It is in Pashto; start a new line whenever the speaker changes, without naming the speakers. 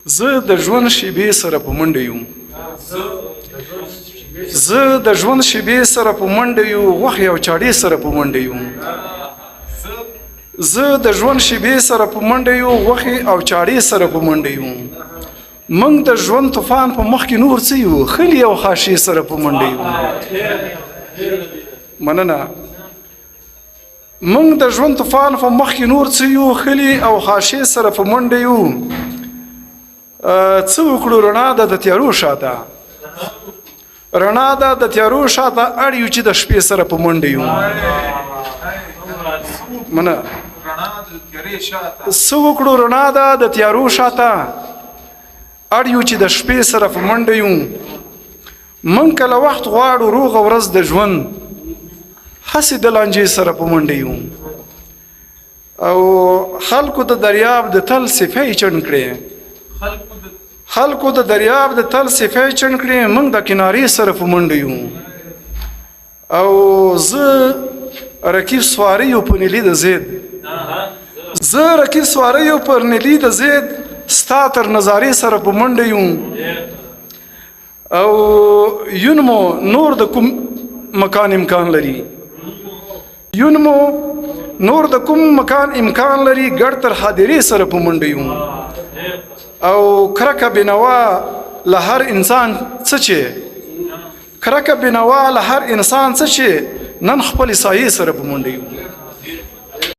زه د ژوند شیبې سره په منډه یم زه د ژوند شیبې سره په منډه یم غوښې او چاړې سره په منډه یم زه د ژوند شیبې سره په منډه یم غوښې او چاړې سره په منډه یم موږ د ژوند طوفان په مخ کې نور څه یو خلي او خاشې سره په منډه یم مننه موږ د ژوند طوفان په مخ کې نور څه یو خلي او خاشې سره په منډه یو څه وکړو رڼا ده د تیارو شاته رڼا ده د تیارو شاته اړ یو چې د شپې سره په منډه یو منه څه وکړو رڼا ده د تیارو شاته اړ یو چې د شپې سره په منډه یو من کله وخت غواړو روغ ورځ د ژوند هسې د لانجې سره په منډه یو او خلکو د دریاب د تل صفې چڼ کړې خلکو د دریاب د تل صفې چڼ کړې موږ د کنارې سره په منډه یو او زه رکیب سواری یو په نیلي د زید زه رکیب سواری یو پر نیلي د زید ستا تر نظارې سره په منډه یو او یونمو نور د کوم مکان امکان لري یونمو نور د کوم مکان امکان لري ګډ تر حاضرې سره په منډه یو او کرکه بېنوا له هر انسان څه چې کرکه بېنوا له هر انسان څه چې نن خپل سایې سره په منډه یو